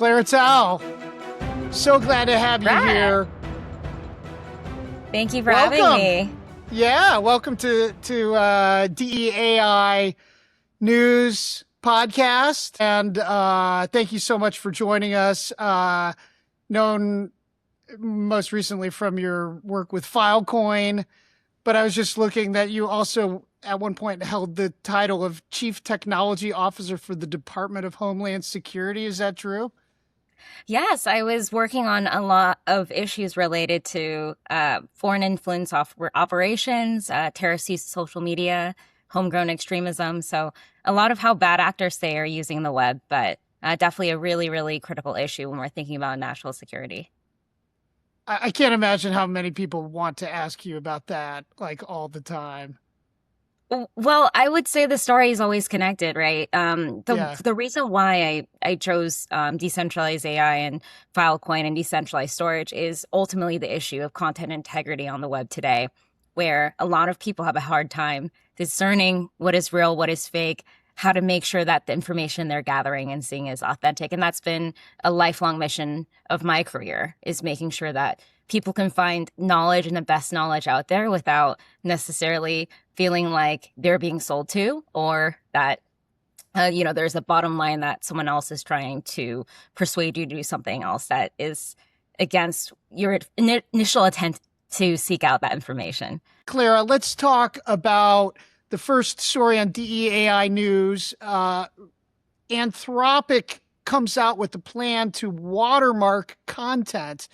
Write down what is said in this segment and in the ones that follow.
Clara Tsao, so glad to have you here. Thank you for having me. Yeah, welcome to DEAI News Podcast, and thank you so much for joining us. Known most recently from your work with Filecoin, but I was just looking that you also at one point held the title of Chief Technology Officer for the Department of Homeland Security. Is that true? Yes, I was working on a lot of issues related to foreign influence operations, terrorist use of social media, homegrown extremism. So a lot of how bad actors say are using the web, but definitely a really, really critical issue when we're thinking about national security. I can't imagine how many people want to ask you about that, like all the time. Well, I would say the story is always connected, right? The reason why I chose decentralized AI and Filecoin and decentralized storage is ultimately the issue of content integrity on the web today, where a lot of people have a hard time discerning what is real, what is fake, how to make sure that the information they're gathering and seeing is authentic. And that's been a lifelong mission of my career, is making sure that people can find knowledge and the best knowledge out there without necessarily feeling like they're being sold to, or that, there's a bottom line that someone else is trying to persuade you to do something else that is against your initial intent to seek out that information. Clara, let's talk about the first story on DEAI News. Anthropic comes out with a plan to watermark content,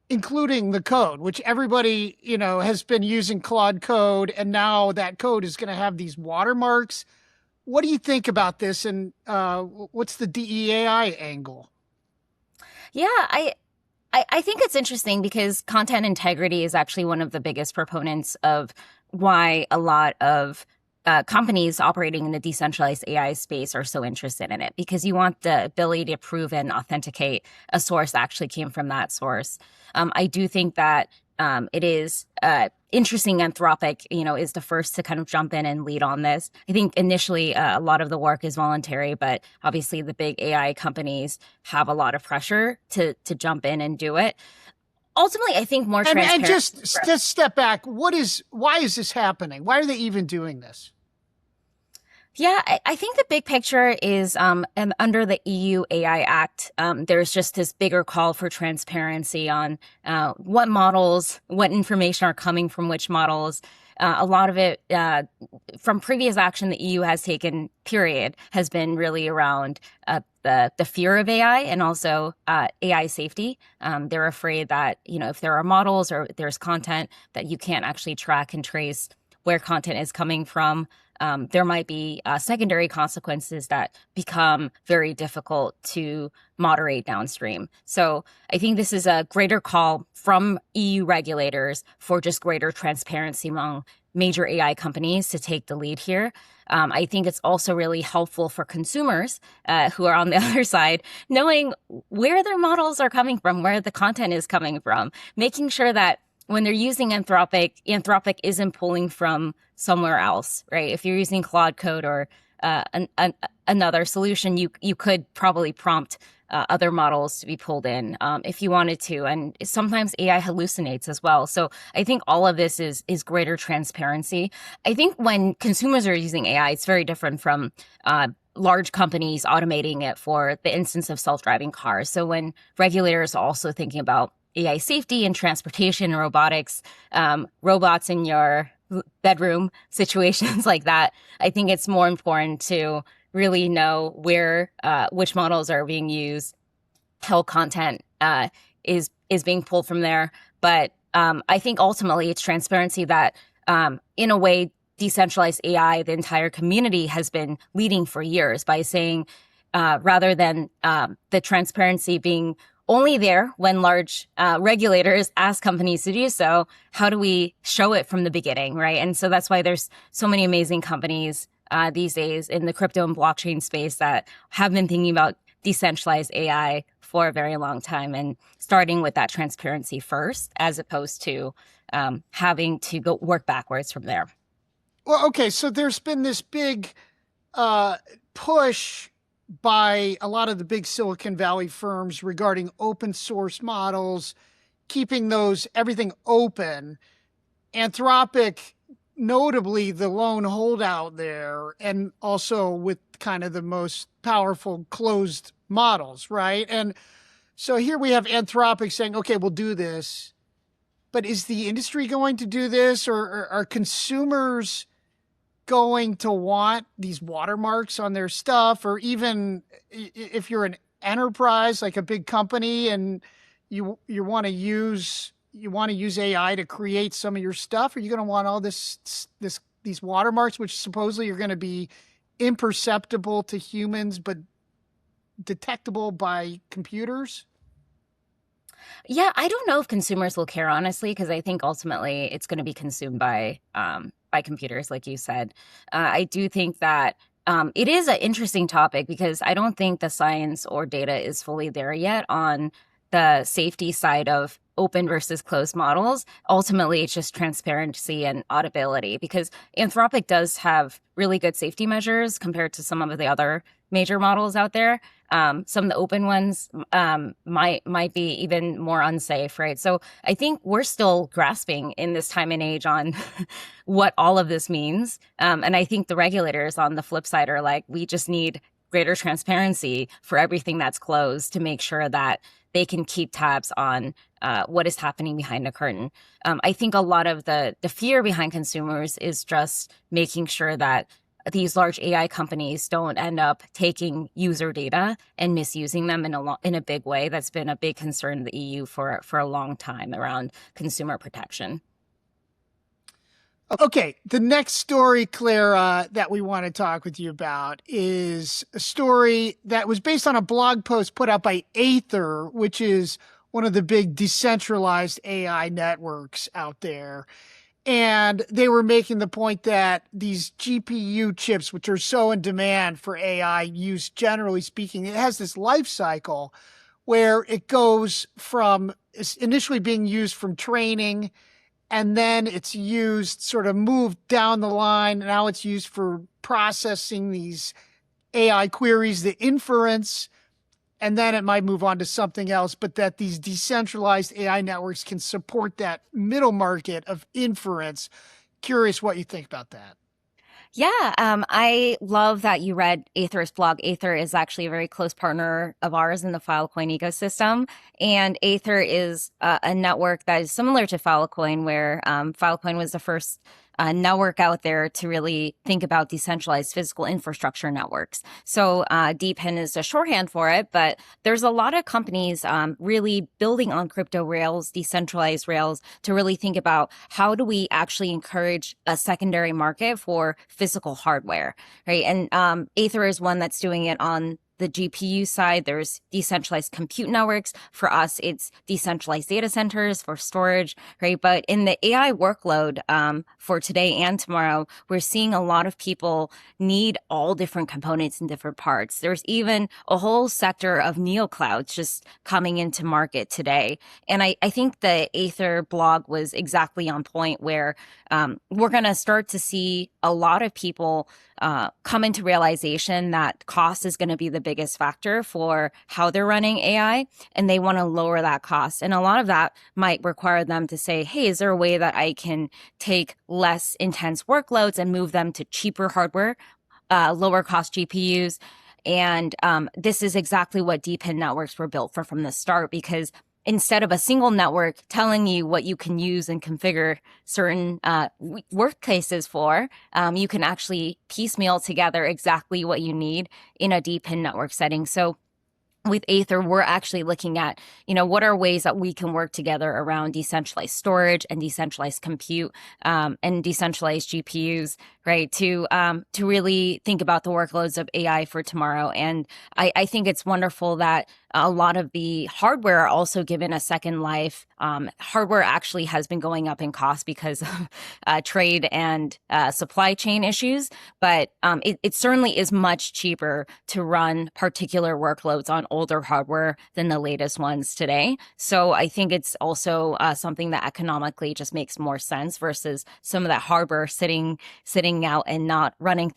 including the code, which everybody, has been using Claude code, and now that code is going to have these watermarks. What do you think about this, and what's the DEAI angle? Yeah, I think it's interesting because content integrity is actually one of the biggest proponents of why a lot of companies operating in the decentralized AI space are so interested in it, because you want the ability to prove and authenticate a source that actually came from that source. I do think that it is interesting. Anthropic, is the first to kind of jump in and lead on this. I think initially a lot of the work is voluntary, but obviously the big AI companies have a lot of pressure to jump in and do it. Ultimately, I think more transparent. And just step back. Why is this happening? Why are they even doing this? Yeah, I think the big picture is under the EU AI Act, there's just this bigger call for transparency on what models, what information are coming from which models. A lot of it from previous action the EU has taken, period, has been really around the fear of AI and also AI safety. They're afraid that, if there are models or there's content that you can't actually track and trace where content is coming from, there might be secondary consequences that become very difficult to moderate downstream. So I think this is a greater call from EU regulators for just greater transparency among major AI companies to take the lead here. I think it's also really helpful for consumers who are on the other side, knowing where their models are coming from, where the content is coming from, making sure that when they're using Anthropic isn't pulling from somewhere else, right? If you're using Claude code or another solution, you could probably prompt other models to be pulled in if you wanted to. And sometimes AI hallucinates as well. So I think all of this is greater transparency. I think when consumers are using AI, it's very different from large companies automating it for the instance of self-driving cars. So when regulators are also thinking about AI safety and transportation and robotics, robots in your bedroom, situations like that, I think it's more important to really know where which models are being used, how content is being pulled from there. But I think ultimately it's transparency that, in a way, decentralized AI, the entire community has been leading for years by saying, rather than the transparency being only there when large regulators ask companies to do so, how do we show it from the beginning, right? And so that's why there's so many amazing companies these days in the crypto and blockchain space that have been thinking about decentralized AI for a very long time and starting with that transparency first, as opposed to having to go work backwards from there. Well, okay, so there's been this big push by a lot of the big Silicon Valley firms regarding open source models, keeping those everything open. Anthropic, notably the lone holdout there, and also with kind of the most powerful closed models, right? And so here we have Anthropic saying, okay, we'll do this. But is the industry going to do this, or are consumers going to want these watermarks on their stuff? Or even if you're an enterprise, like a big company, and you want to use AI to create some of your stuff, are you going to want all these watermarks, which supposedly are going to be imperceptible to humans but detectable by computers? Yeah, I don't know if consumers will care, honestly, because I think ultimately it's going to be consumed by computers, like you said. I do think that it is an interesting topic because I don't think the science or data is fully there yet on the safety side of open versus closed models. Ultimately, it's just transparency and auditability because Anthropic does have really good safety measures compared to some of the other major models out there. Some of the open ones might be even more unsafe, right? So I think we're still grasping in this time and age on what all of this means. And I think the regulators on the flip side are like, we just need greater transparency for everything that's closed to make sure that they can keep tabs on what is happening behind the curtain. I think a lot of the fear behind consumers is just making sure that these large AI companies don't end up taking user data and misusing them in a big way. That's been a big concern in the EU for a long time around consumer protection. Okay, the next story, Clara, that we want to talk with you about is a story that was based on a blog post put out by Aethir, which is one of the big decentralized AI networks out there. And they were making the point that these GPU chips, which are so in demand for AI use, generally speaking, it has this life cycle where it goes from initially being used from training, and then it's used, sort of moved down the line. Now it's used for processing these AI queries, the inference, and then it might move on to something else, but that these decentralized AI networks can support that middle market of inference. Curious what you think about that. Yeah, I love that you read Aethir's blog. Aethir is actually a very close partner of ours in the Filecoin ecosystem. And Aethir is a network that is similar to Filecoin, where Filecoin was the first network out there to really think about decentralized physical infrastructure networks. So DePIN is a shorthand for it, but there's a lot of companies really building on crypto rails, decentralized rails, to really think about how do we actually encourage a secondary market for physical hardware, right? And Aethir is one that's doing it on the GPU side. There's decentralized compute networks. For us, it's decentralized data centers for storage, right? But in the AI workload for today and tomorrow, we're seeing a lot of people need all different components in different parts. There's even a whole sector of neoclouds just coming into market today. And I think the Aethir blog was exactly on point, where we're going to start to see a lot of people come into realization that cost is going to be the biggest factor for how they're running AI, and they want to lower that cost. And a lot of that might require them to say, hey, is there a way that I can take less intense workloads and move them to cheaper hardware, lower cost GPUs? And this is exactly what DePIN networks were built for from the start, because instead of a single network telling you what you can use and configure certain workplaces for, you can actually piecemeal together exactly what you need in a DePIN network setting. So with Aethir, we're actually looking at, what are ways that we can work together around decentralized storage and decentralized compute and decentralized GPUs, right? To really think about the workloads of AI for tomorrow. And I think it's wonderful that a lot of the hardware are also given a second life. Hardware actually has been going up in cost because of trade and supply chain issues, but it certainly is much cheaper to run particular workloads on older hardware than the latest ones today. So I think it's also something that economically just makes more sense versus some of that hardware sitting out and not running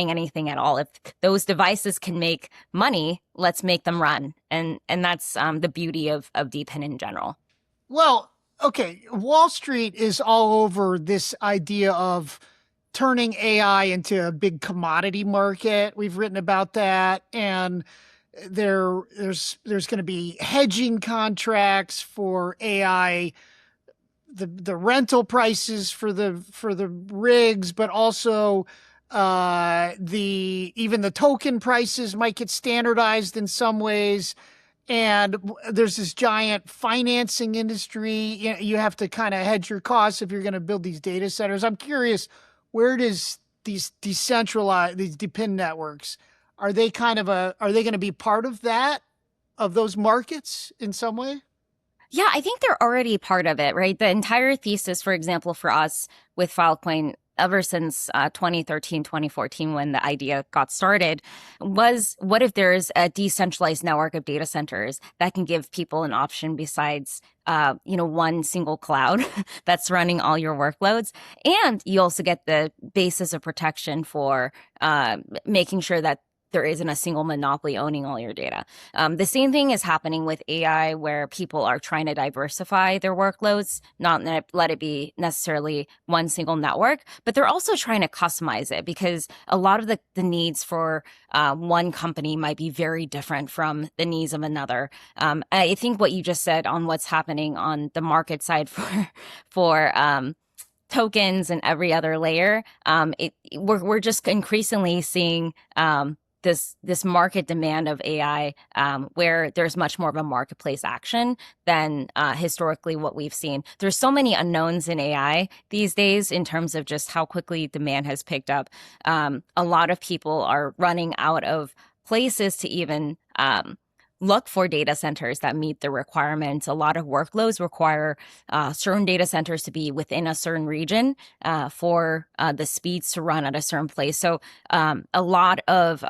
anything at all. If those devices can make money, let's make them run. And that's the beauty of DePIN in general. Well, okay, Wall Street is all over this idea of turning AI into a big commodity market. We've written about that, and there's going to be hedging contracts for AI, the rental prices for the rigs, but also even the token prices might get standardized in some ways. And there's this giant financing industry. You have to kind of hedge your costs if you're going to build these data centers. I'm curious, where does these DePIN networks, are they going to be part of those markets in some way? Yeah, I think they're already part of it, right? The entire thesis, for example, for us with Filecoin, ever since 2013, 2014, when the idea got started, was what if there's a decentralized network of data centers that can give people an option besides, one single cloud that's running all your workloads. And you also get the basis of protection for making sure that there isn't a single monopoly owning all your data. The same thing is happening with AI, where people are trying to diversify their workloads, not let it be necessarily one single network, but they're also trying to customize it because a lot of the needs for one company might be very different from the needs of another. I think what you just said on what's happening on the market side for tokens and every other layer, we're just increasingly seeing this market demand of AI, where there's much more of a marketplace action than historically what we've seen. There's so many unknowns in AI these days in terms of just how quickly demand has picked up. A lot of people are running out of places to even look for data centers that meet the requirements. A lot of workloads require certain data centers to be within a certain region for the speeds to run at a certain place. So a lot of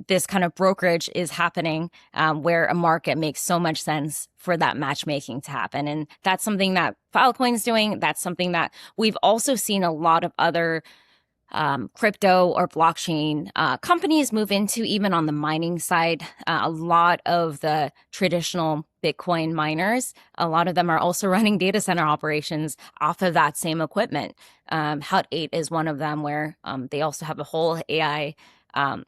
this kind of brokerage is happening where a market makes so much sense for that matchmaking to happen. And that's something that Filecoin's doing. That's something that we've also seen a lot of other crypto or blockchain companies move into, even on the mining side. A lot of the traditional Bitcoin miners, a lot of them are also running data center operations off of that same equipment. Hut 8 is one of them, where they also have a whole AI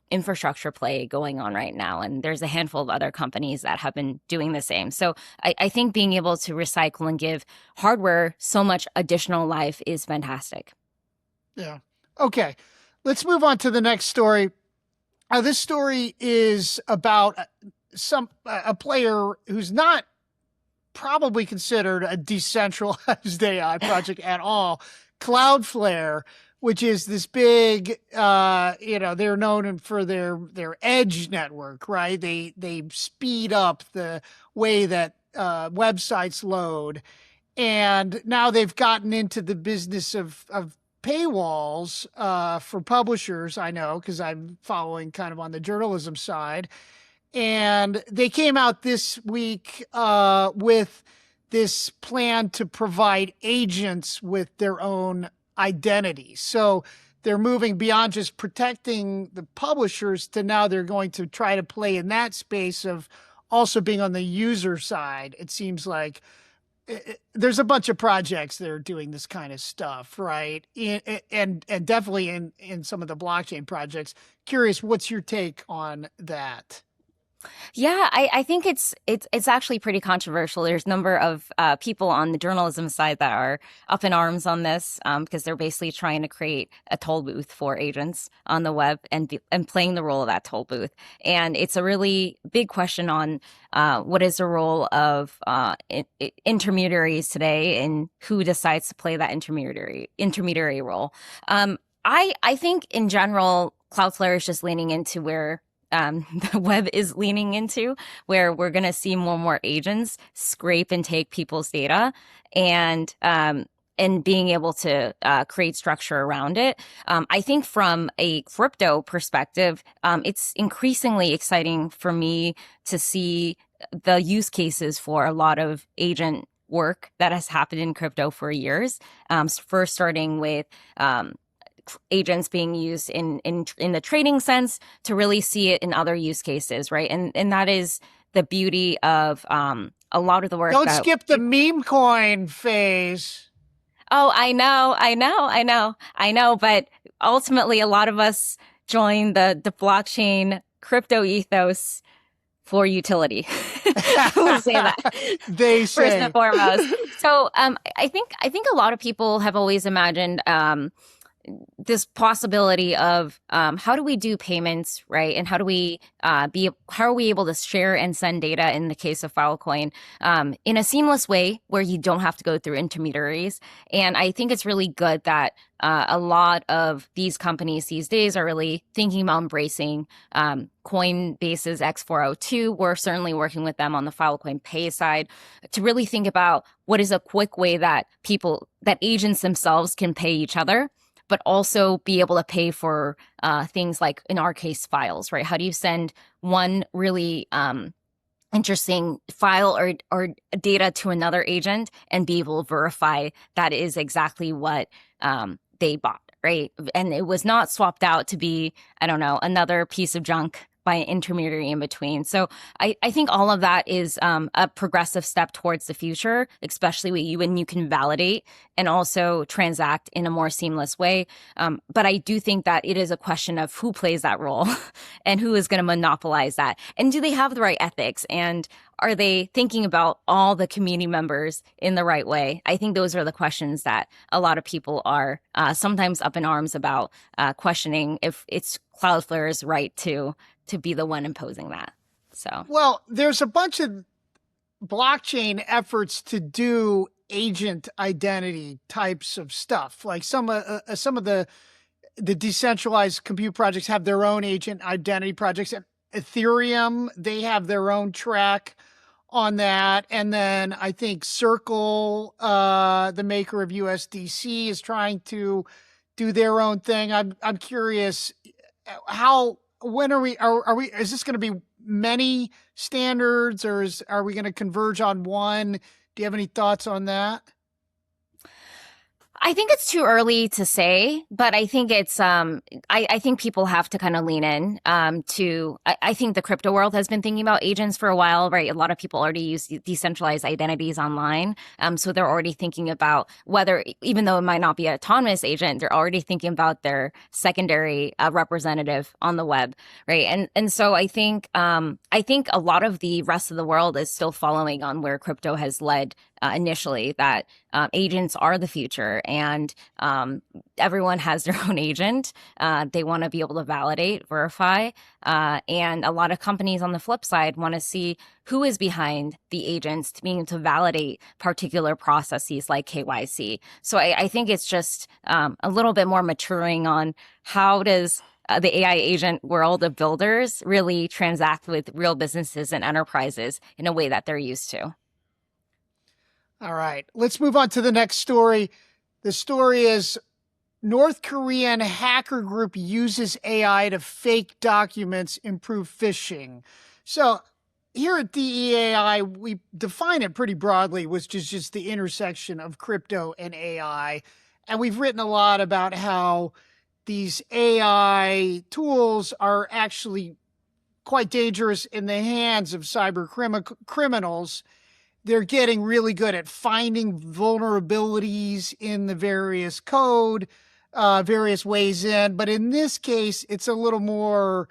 infrastructure play going on right now. And there's a handful of other companies that have been doing the same. So I think being able to recycle and give hardware so much additional life is fantastic. Yeah. Okay, let's move on to the next story. This story is about a player who's not probably considered a decentralized AI project at all, Cloudflare, which is this big, they're known for their edge network, right? They speed up the way that websites load, and now they've gotten into the business of paywalls for publishers. I know, because I'm following kind of on the journalism side. And they came out this week with this plan to provide agents with their own identity. So they're moving beyond just protecting the publishers to now they're going to try to play in that space of also being on the user side. It seems like there's a bunch of projects that are doing this kind of stuff, right? And definitely in some of the blockchain projects. Curious, what's your take on that? Yeah, I think it's actually pretty controversial. There's a number of people on the journalism side that are up in arms on this because they're basically trying to create a toll booth for agents on the web and playing the role of that toll booth. And it's a really big question on what is the role of intermediaries today and who decides to play that intermediary role. I think in general, Cloudflare is just leaning into where the web is leaning into, where we're going to see more and more agents scrape and take people's data. And and being able to create structure around it. I think from a crypto perspective, it's increasingly exciting for me to see the use cases for a lot of agent work that has happened in crypto for years. First starting with agents being used in the trading sense, to really see it in other use cases, right? And that is the beauty of a lot of the work. Don't skip the meme coin phase. Oh, I know. But ultimately, a lot of us join the blockchain crypto ethos for utility. We'll say that. They say. First and foremost. So I think a lot of people have always imagined this possibility of how do we do payments, right? And how are we able to share and send data in the case of Filecoin in a seamless way where you don't have to go through intermediaries. And I think it's really good that a lot of these companies these days are really thinking about embracing Coinbase's X402. We're certainly working with them on the Filecoin Pay side to really think about what is a quick way that agents themselves can pay each other, but also be able to pay for things like, in our case, files, right? How do you send one really interesting file or data to another agent and be able to verify that is exactly what they bought, right? And it was not swapped out to be, I don't know, another piece of junk by an intermediary in between. So I think all of that is a progressive step towards the future, especially when you can validate and also transact in a more seamless way. But I do think that it is a question of who plays that role and who is going to monopolize that. And do they have the right ethics? And are they thinking about all the community members in the right way? I think those are the questions that a lot of people are sometimes up in arms about, questioning if it's Cloudflare's right to be the one imposing that. So, well, there's a bunch of blockchain efforts to do agent identity types of stuff. Like some of the decentralized compute projects have their own agent identity projects. Ethereum, they have their own track on that. And then I think Circle, the maker of USDC, is trying to do their own thing. I'm curious when are we is this going to be many standards, or are we going to converge on one? Do you have any thoughts on that? I think it's too early to say, but I think it's I think people have to kind of lean in I think the crypto world has been thinking about agents for a while, right? A lot of people already use decentralized identities online. So they're already thinking about whether, even though it might not be an autonomous agent, they're already thinking about their secondary representative on the web, right? And so I think a lot of the rest of the world is still following on where crypto has led initially, that agents are the future, and everyone has their own agent. They want to be able to validate, verify, and a lot of companies on the flip side want to see who is behind the agents to being able to validate particular processes like KYC. So I think it's just a little bit more maturing on how does the AI agent world of builders really transact with real businesses and enterprises in a way that they're used to. All right, let's move on to the next story. The story is North Korean hacker group uses AI to fake documents, improve phishing. So here at DEAI, we define it pretty broadly, which is just the intersection of crypto and AI. And we've written a lot about how these AI tools are actually quite dangerous in the hands of cyber criminals. They're getting really good at finding vulnerabilities in the various code, various ways in. But in this case, it's a little more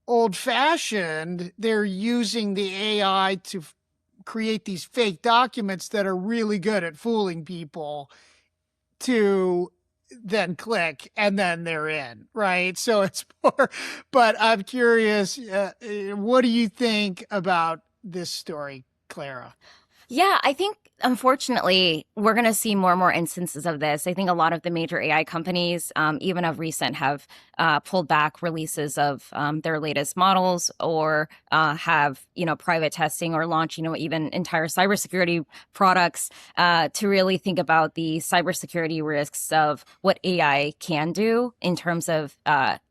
old-fashioned. They're using the AI to create these fake documents that are really good at fooling people to then click, and then they're in, right? So it's more, but I'm curious, what do you think about this story, Clara? Yeah, I think unfortunately we're going to see more and more instances of this. I think a lot of the major AI companies, even of recent, have pulled back releases of their latest models, or have private testing or launch even entire cybersecurity products to really think about the cybersecurity risks of what AI can do in terms of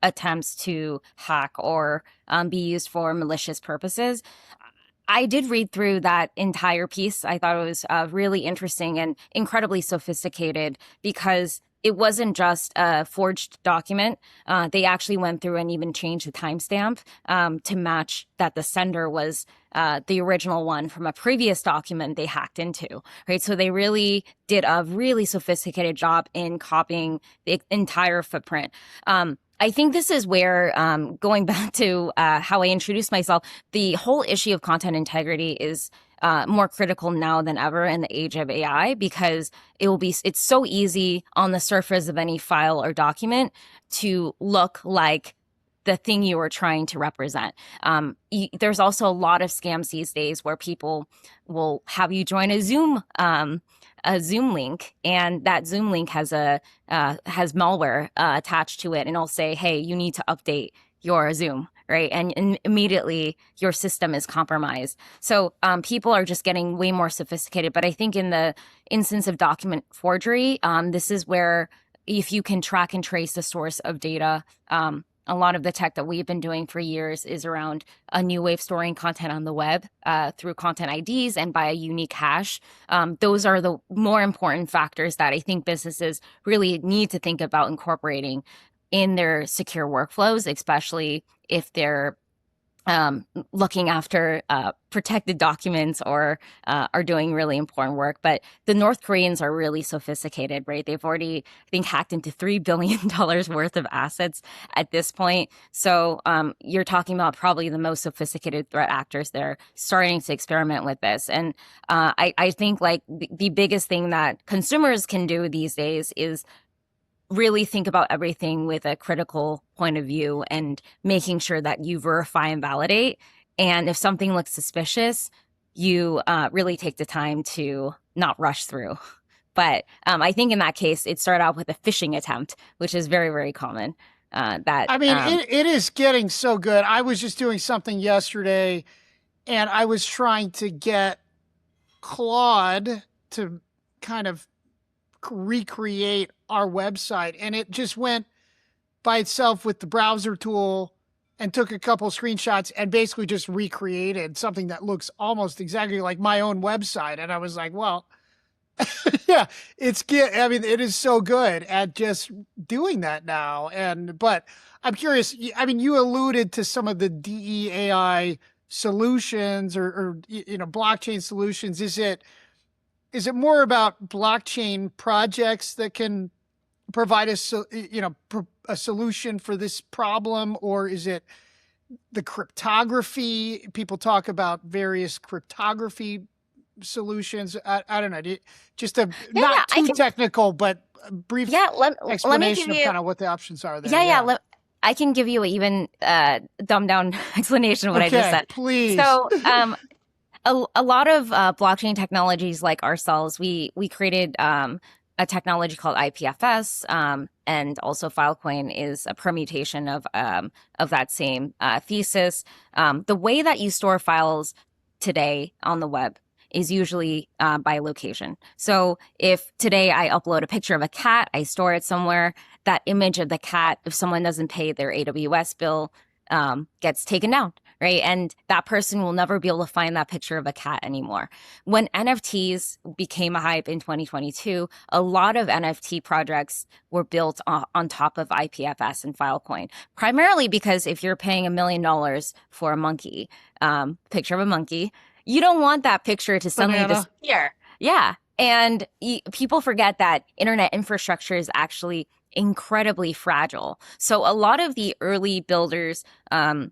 attempts to hack or be used for malicious purposes. I did read through that entire piece. I thought it was really interesting and incredibly sophisticated, because it wasn't just a forged document. They actually went through and even changed the timestamp to match that the sender was the original one from a previous document they hacked into, right? So they really did a really sophisticated job in copying the entire footprint. I think this is where, going back to how I introduced myself, the whole issue of content integrity is more critical now than ever in the age of AI, because it's so easy on the surface of any file or document to look like the thing you are trying to represent. There's also a lot of scams these days where people will have you join a Zoom link, and that Zoom link has malware attached to it, and it'll say, "Hey, you need to update your Zoom." Right. And immediately your system is compromised. So people are just getting way more sophisticated. But I think in the instance of document forgery, this is where, if you can track and trace the source of data, a lot of the tech that we've been doing for years is around a new way of storing content on the web through content IDs and by a unique hash. Those are the more important factors that I think businesses really need to think about incorporating in their secure workflows, especially if they're looking after protected documents or are doing really important work. But the North Koreans are really sophisticated, right? They've already, I think, hacked into $3 billion worth of assets at this point. So you're talking about probably the most sophisticated threat actors there starting to experiment with this. And I think like the biggest thing that consumers can do these days is really think about everything with a critical point of view and making sure that you verify and validate. And if something looks suspicious, you really take the time to not rush through. But I think in that case, it started out with a phishing attempt, which is very, very common. It is getting so good. I was just doing something yesterday, and I was trying to get Claude to kind of recreate our website, and it just went by itself with the browser tool and took a couple screenshots and basically just recreated something that looks almost exactly like my own website. And I was like, well, yeah, it is so good at just doing that now. But I'm curious, you alluded to some of the DEAI solutions or blockchain solutions. Is it more about blockchain projects that can provide a solution for this problem, or is it the cryptography? People talk about various cryptography solutions. I don't know. Not too technical, but a brief explanation of kind of what the options are there. Yeah. I can give you an even dumbed down explanation of what I just said. Please. So a lot of blockchain technologies like ourselves, we created a technology called IPFS, and also Filecoin is a permutation of that same thesis. The way that you store files today on the web is usually by location. So if today I upload a picture of a cat, I store it somewhere. That image of the cat, if someone doesn't pay their AWS bill, gets taken down, right? And that person will never be able to find that picture of a cat anymore. When NFTs became a hype in 2022, a lot of NFT projects were built on top of IPFS and Filecoin, primarily because if you're paying $1 million for a monkey, picture of a monkey, you don't want that picture to suddenly disappear. Yeah. And people forget that internet infrastructure is actually incredibly fragile. So a lot of the early builders, a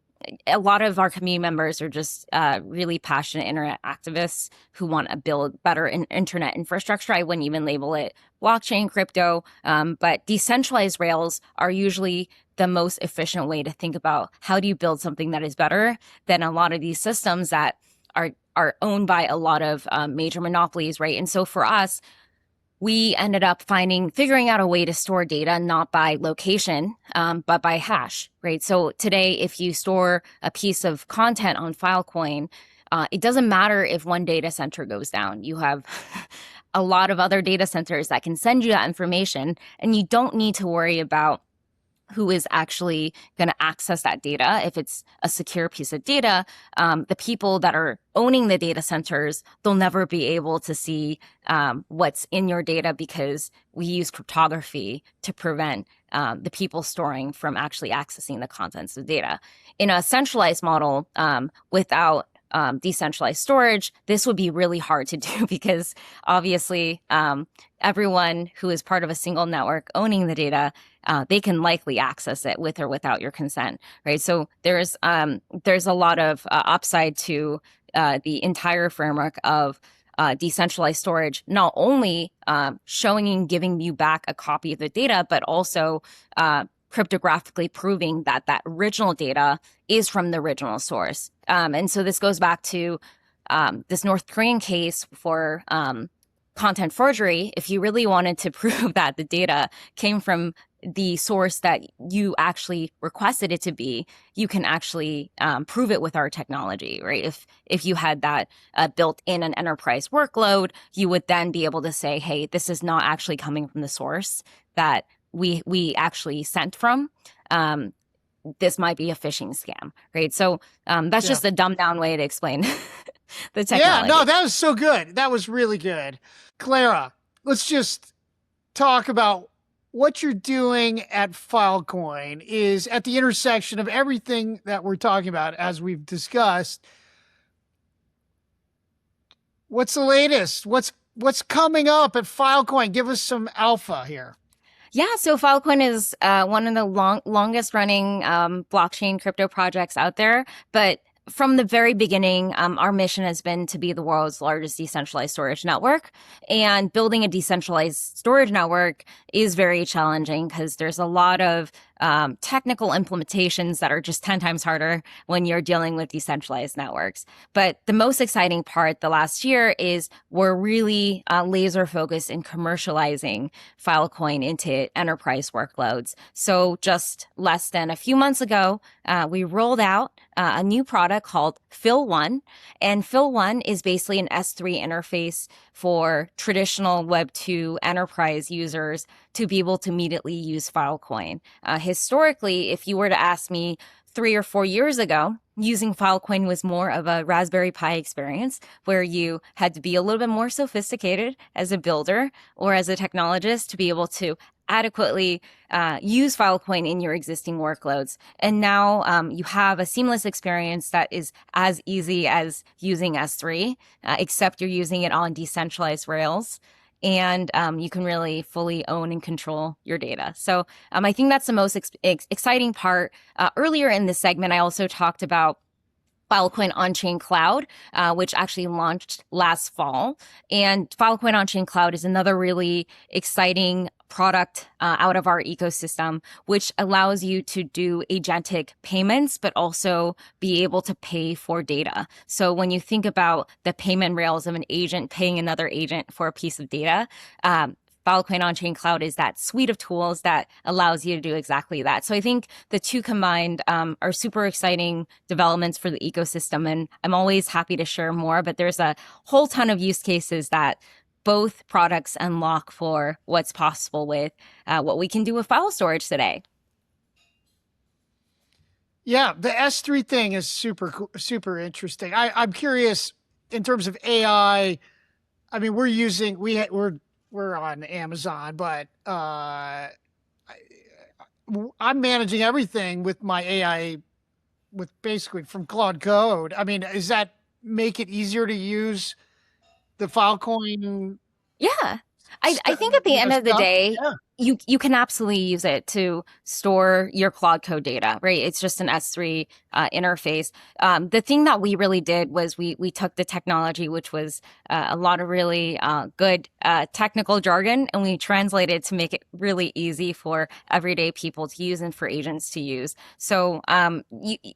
lot of our community members are just really passionate internet activists who want to build better internet infrastructure. I wouldn't even label it blockchain, crypto, but decentralized rails are usually the most efficient way to think about how do you build something that is better than a lot of these systems that are are owned by a lot of major monopolies, right? And so for us, we ended up figuring out a way to store data not by location, but by hash, right? So today, if you store a piece of content on Filecoin, it doesn't matter if one data center goes down. You have a lot of other data centers that can send you that information, and you don't need to worry about who is actually going to access that data. If it's a secure piece of data, the people that are owning the data centers, they'll never be able to see what's in your data, because we use cryptography to prevent the people storing from actually accessing the contents of data. In a centralized model, without decentralized storage, this would be really hard to do, because obviously everyone who is part of a single network owning the data, they can likely access it with or without your consent, right? So there's a lot of upside to the entire framework of decentralized storage, not only showing and giving you back a copy of the data, but also cryptographically proving that that original data is from the original source. And so this goes back to this North Korean case for content forgery. If you really wanted to prove that the data came from the source that you actually requested it to be, you can actually prove it with our technology, right? If you had that built in an enterprise workload, you would then be able to say, hey, this is not actually coming from the source that we actually sent from. This might be a phishing scam, right? So that's just a dumbed down way to explain the technology. Yeah, no, that was so good. That was really good. Clara, let's just talk about what you're doing at Filecoin is at the intersection of everything that we're talking about, as we've discussed. What's the latest? What's coming up at Filecoin? Give us some alpha here. Yeah, so Filecoin is one of the longest running blockchain crypto projects out there. But from the very beginning, our mission has been to be the world's largest decentralized storage network. And building a decentralized storage network is very challenging, because there's a lot of technical implementations that are just 10 times harder when you're dealing with decentralized networks. But the most exciting part the last year is we're really laser focused in commercializing Filecoin into enterprise workloads. So just less than a few months ago, we rolled out a new product called FIL-One. And FIL-One is basically an S3 interface for traditional Web 2 enterprise users to be able to immediately use Filecoin. Historically, if you were to ask me 3 or 4 years ago, using Filecoin was more of a Raspberry Pi experience, where you had to be a little bit more sophisticated as a builder or as a technologist to be able to adequately use Filecoin in your existing workloads. And now you have a seamless experience that is as easy as using S3, except you're using it on decentralized rails. And you can really fully own and control your data. So I think that's the most exciting part. Earlier in this segment, I also talked about Filecoin on-chain cloud, which actually launched last fall. And Filecoin on-chain cloud is another really exciting product out of our ecosystem, which allows you to do agentic payments, but also be able to pay for data. So when you think about the payment rails of an agent paying another agent for a piece of data, Filecoin on-chain cloud is that suite of tools that allows you to do exactly that. So I think the two combined are super exciting developments for the ecosystem, and I'm always happy to share more, but there's a whole ton of use cases that both products unlock for what's possible with what we can do with file storage today. Yeah, the S3 thing is super interesting. I'm curious in terms of AI. I mean, we're on Amazon, but I'm managing everything with my AI with basically from Claude Code. I mean, does that make it easier to use the Filecoin? Yeah. I think at the end of the day, you can absolutely use it to store your Claude Code data, right? It's just an S3 interface. The thing that we really did was we took the technology, which was a lot of really good technical jargon, and we translated to make it really easy for everyday people to use and for agents to use. So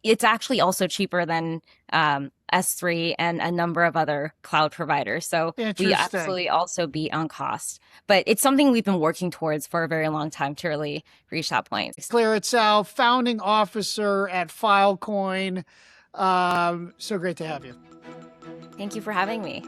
it's actually also cheaper than S3 and a number of other cloud providers. So we absolutely also beat on cost. But it's something we've been working towards for a very long time to really reach that point. Clara Tsao, founding officer at Filecoin. So great to have you. Thank you for having me.